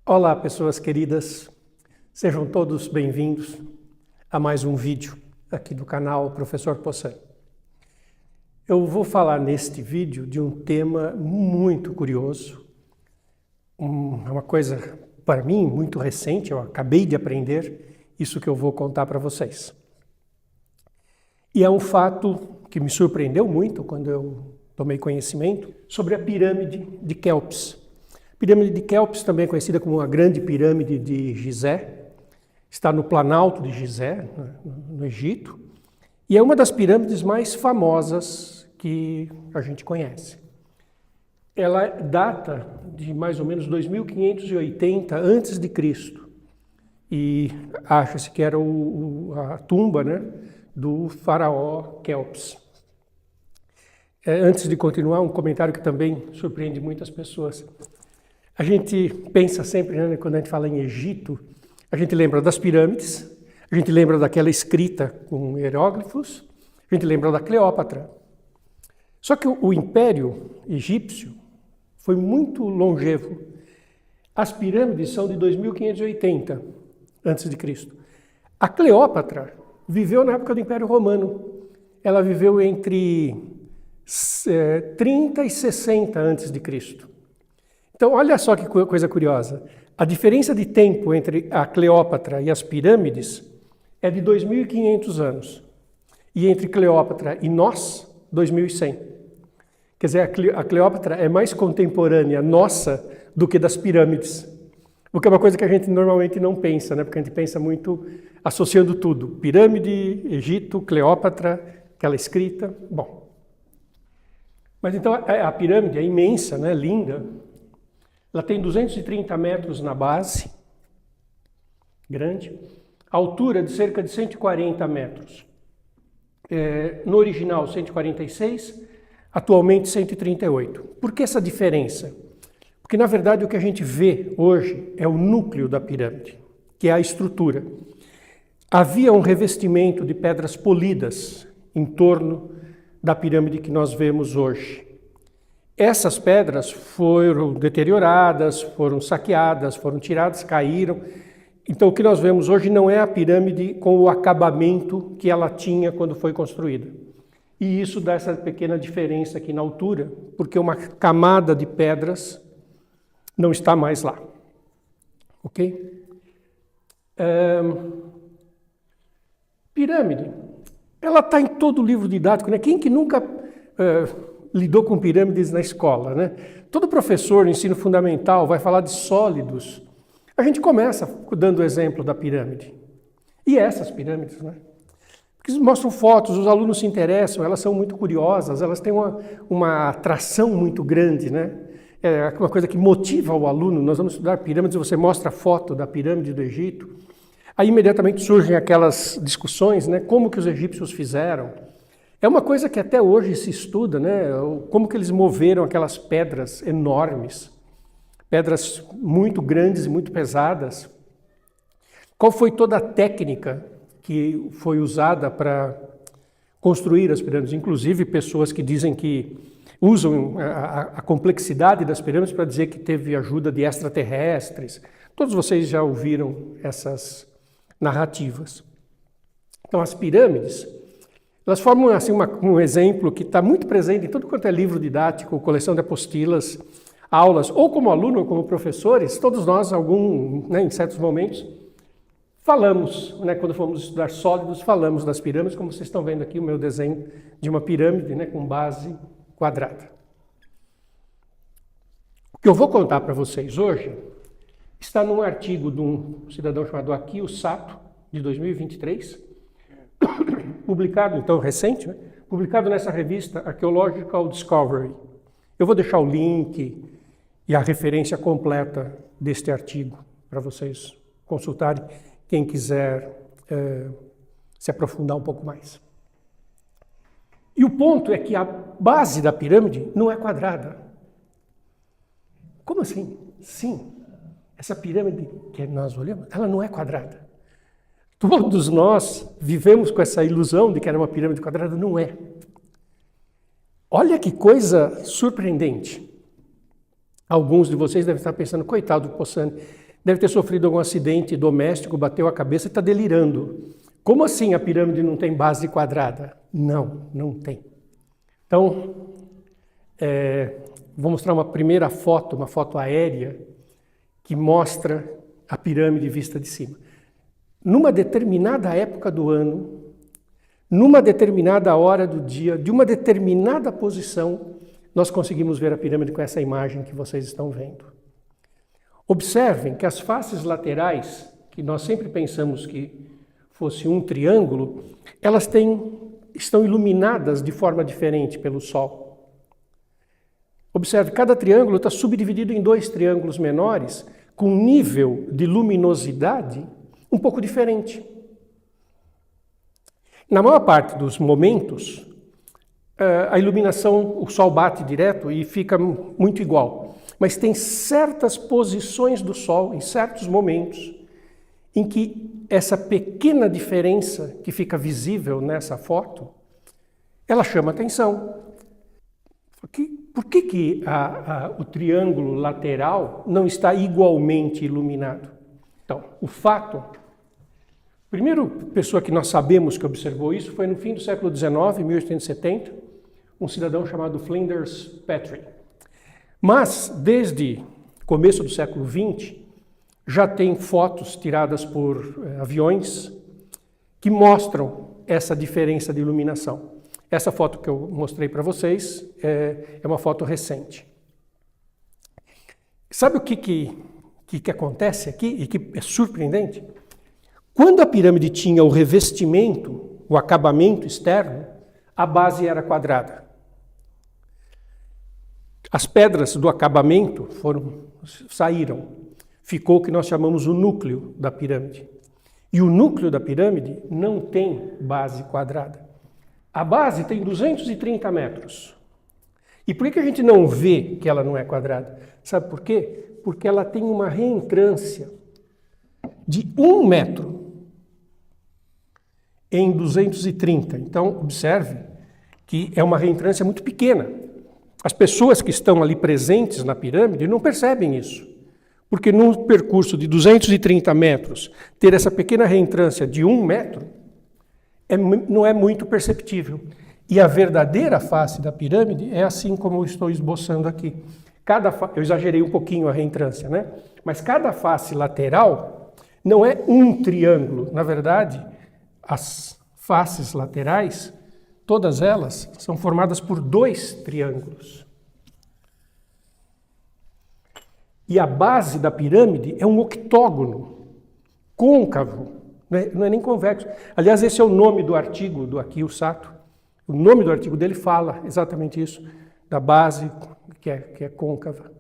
Olá, pessoas queridas, sejam todos bem-vindos a mais um vídeo aqui do canal Professor Poçan. Eu vou falar neste vídeo de um tema muito curioso, uma coisa para mim muito recente, eu acabei de aprender isso que eu vou contar para vocês. E é um fato que me surpreendeu muito quando eu tomei conhecimento sobre a pirâmide de Quéops. A pirâmide de Quéops, também conhecida como a Grande Pirâmide de Gizé, está no Planalto de Gizé, no Egito, e é uma das pirâmides mais famosas que a gente conhece. Ela data de mais ou menos 2580 a.C. e acha-se que era a tumba, do faraó Quéops. Antes de continuar, um comentário que também surpreende muitas pessoas. A gente pensa sempre, quando a gente fala em Egito, a gente lembra das pirâmides, a gente lembra daquela escrita com hieróglifos, a gente lembra da Cleópatra. Só que o Império Egípcio foi muito longevo. As pirâmides são de 2580 a.C. A Cleópatra viveu na época do Império Romano. Ela viveu entre 30 e 60 a.C. Então, olha só que coisa curiosa. A diferença de tempo entre a Cleópatra e as pirâmides é de 2500 anos. E entre Cleópatra e nós, 2100. Quer dizer, a Cleópatra é mais contemporânea nossa do que das pirâmides. O que é uma coisa que a gente normalmente não pensa, porque a gente pensa muito associando tudo. Pirâmide, Egito, Cleópatra, aquela escrita. Bom. Mas então a pirâmide é imensa, linda. Ela tem 230 metros na base, grande, altura de cerca de 140 metros. No original, 146, atualmente 138. Por que essa diferença? Porque, na verdade, o que a gente vê hoje é o núcleo da pirâmide, que é a estrutura. Havia um revestimento de pedras polidas em torno da pirâmide que nós vemos hoje. Essas pedras foram deterioradas, foram saqueadas, foram tiradas, caíram. Então, o que nós vemos hoje não é a pirâmide com o acabamento que ela tinha quando foi construída. E isso dá essa pequena diferença aqui na altura, porque uma camada de pedras não está mais lá. Ok? Pirâmide. Ela está em todo o livro didático, Quem que nunca lidou com pirâmides na escola, Todo professor no ensino fundamental vai falar de sólidos. A gente começa dando o exemplo da pirâmide. E essas pirâmides, Porque eles mostram fotos, os alunos se interessam, elas são muito curiosas, elas têm uma atração muito grande, É uma coisa que motiva o aluno. Nós vamos estudar pirâmides, você mostra a foto da pirâmide do Egito. Aí imediatamente surgem aquelas discussões, Como que os egípcios fizeram? É uma coisa que até hoje se estuda, Como que eles moveram aquelas pedras enormes, pedras muito grandes e muito pesadas. Qual foi toda a técnica que foi usada para construir as pirâmides? Inclusive pessoas que dizem que usam a complexidade das pirâmides para dizer que teve ajuda de extraterrestres. Todos vocês já ouviram essas narrativas. Então, as pirâmides, elas formam assim, um exemplo que está muito presente em tudo quanto é livro didático, coleção de apostilas, aulas, ou como aluno ou como professores, todos nós, em certos momentos, falamos, quando fomos estudar sólidos, falamos das pirâmides, como vocês estão vendo aqui o meu desenho de uma pirâmide com base quadrada. O que eu vou contar para vocês hoje está num artigo de um cidadão chamado Akio Sato, de 2023, publicado, então recente, publicado nessa revista Archaeological Discovery. Eu vou deixar o link e a referência completa deste artigo para vocês consultarem, quem quiser se aprofundar um pouco mais. E o ponto é que a base da pirâmide não é quadrada. Como assim? Sim, essa pirâmide que nós olhamos, ela não é quadrada. Todos nós vivemos com essa ilusão de que era uma pirâmide quadrada, não é. Olha que coisa surpreendente. Alguns de vocês devem estar pensando, coitado do Possani, deve ter sofrido algum acidente doméstico, bateu a cabeça e está delirando. Como assim a pirâmide não tem base quadrada? Não, não tem. Então, vou mostrar uma primeira foto, uma foto aérea, que mostra a pirâmide vista de cima. Numa determinada época do ano, numa determinada hora do dia, de uma determinada posição, nós conseguimos ver a pirâmide com essa imagem que vocês estão vendo. Observem que as faces laterais, que nós sempre pensamos que fosse um triângulo, elas estão iluminadas de forma diferente pelo Sol. Observe, cada triângulo está subdividido em 2 triângulos menores, com um nível de luminosidade um pouco diferente. Na maior parte dos momentos, a iluminação, o Sol bate direto e fica muito igual. Mas tem certas posições do Sol, em certos momentos, em que essa pequena diferença que fica visível nessa foto, ela chama atenção. Por que o triângulo lateral não está igualmente iluminado? Então, o fato... A primeira pessoa que nós sabemos que observou isso foi no fim do século XIX, 1870, um cidadão chamado Flinders Petrie. Mas, desde o começo do século XX, já tem fotos tiradas por aviões que mostram essa diferença de iluminação. Essa foto que eu mostrei para vocês é uma foto recente. Sabe o que acontece aqui e que é surpreendente? Quando a pirâmide tinha o revestimento, o acabamento externo, a base era quadrada. As pedras do acabamento saíram. Ficou o que nós chamamos o núcleo da pirâmide. E o núcleo da pirâmide não tem base quadrada. A base tem 230 metros. E por que a gente não vê que ela não é quadrada? Sabe por quê? Porque ela tem uma reentrância de 1 metro em 230. Então, observe que é uma reentrância muito pequena. As pessoas que estão ali presentes na pirâmide não percebem isso. Porque num percurso de 230 metros, ter essa pequena reentrância de 1 metro não é muito perceptível. E a verdadeira face da pirâmide é assim como eu estou esboçando aqui. Eu exagerei um pouquinho a reentrância, né? Mas cada face lateral não é um triângulo. Na verdade, as faces laterais, todas elas, são formadas por 2 triângulos. E a base da pirâmide é um octógono, côncavo, não é nem convexo. Aliás, esse é o nome do artigo do Akio Sato. O nome do artigo dele fala exatamente isso, da base que é côncava.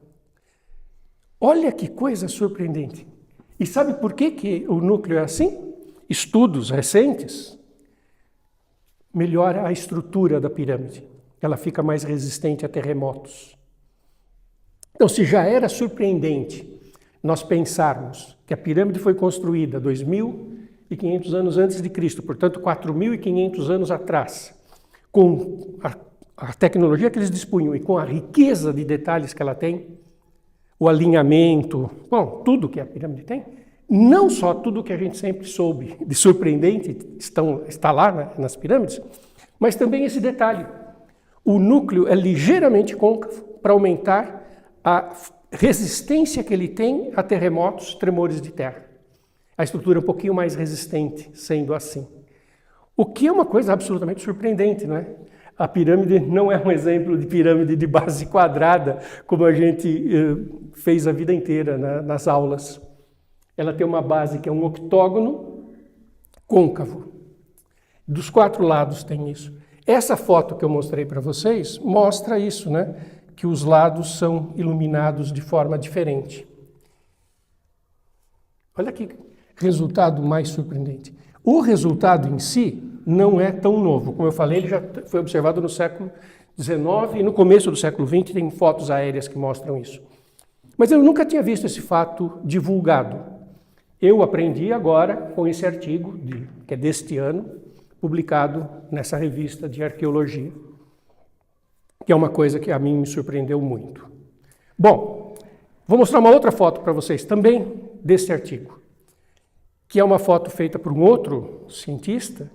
Olha que coisa surpreendente. E sabe por que o núcleo é assim? Estudos recentes melhoram a estrutura da pirâmide. Ela fica mais resistente a terremotos. Então, se já era surpreendente nós pensarmos que a pirâmide foi construída 2.500 anos antes de Cristo, portanto 4.500 anos atrás, com a tecnologia que eles dispunham e com a riqueza de detalhes que ela tem, o alinhamento, bom, tudo que a pirâmide tem, não só tudo que a gente sempre soube de surpreendente está lá nas pirâmides, mas também esse detalhe. O núcleo é ligeiramente côncavo para aumentar a resistência que ele tem a terremotos, tremores de terra. A estrutura é um pouquinho mais resistente, sendo assim. O que é uma coisa absolutamente surpreendente, não é? A pirâmide não é um exemplo de pirâmide de base quadrada, como a gente fez a vida inteira nas aulas. Ela tem uma base que é um octógono côncavo. Dos 4 lados tem isso. Essa foto que eu mostrei para vocês mostra isso, né? que os lados são iluminados de forma diferente. Olha que resultado mais surpreendente. O resultado em si não é tão novo. Como eu falei, ele já foi observado no século XIX e no começo do século XX tem fotos aéreas que mostram isso. Mas eu nunca tinha visto esse fato divulgado. Eu aprendi agora com esse artigo, que é deste ano, publicado nessa revista de arqueologia, que é uma coisa que a mim me surpreendeu muito. Bom, vou mostrar uma outra foto para vocês também desse artigo, que é uma foto feita por um outro cientista,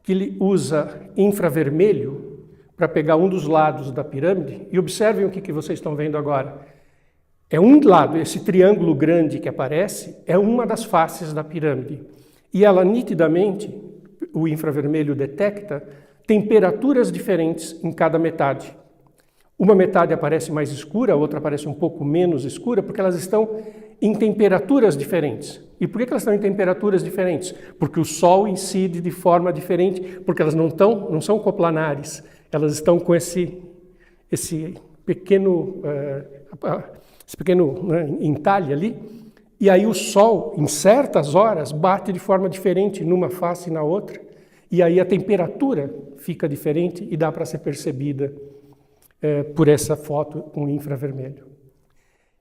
que ele usa infravermelho para pegar um dos lados da pirâmide, e observem o que vocês estão vendo agora. É um lado, esse triângulo grande que aparece, é uma das faces da pirâmide. E ela nitidamente, o infravermelho detecta, temperaturas diferentes em cada metade. Uma metade aparece mais escura, a outra aparece um pouco menos escura, porque elas estão em temperaturas diferentes. E por que elas estão em temperaturas diferentes? Porque o Sol incide de forma diferente, porque elas não são coplanares, elas estão com esse pequeno entalhe ali, e aí o Sol, em certas horas, bate de forma diferente numa face e na outra, e aí a temperatura fica diferente e dá para ser percebida por essa foto com infravermelho.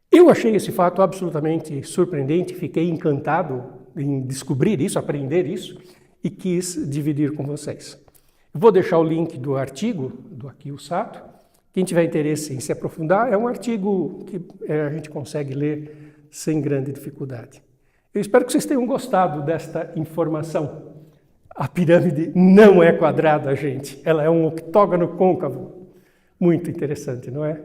Eu achei esse fato absolutamente surpreendente, fiquei encantado em descobrir isso, aprender isso, e quis dividir com vocês. Vou deixar o link do artigo, do Akio Sato. Quem tiver interesse em se aprofundar, é um artigo que a gente consegue ler sem grande dificuldade. Eu espero que vocês tenham gostado desta informação. A pirâmide não é quadrada, gente. Ela é um octógono côncavo. Muito interessante, não é?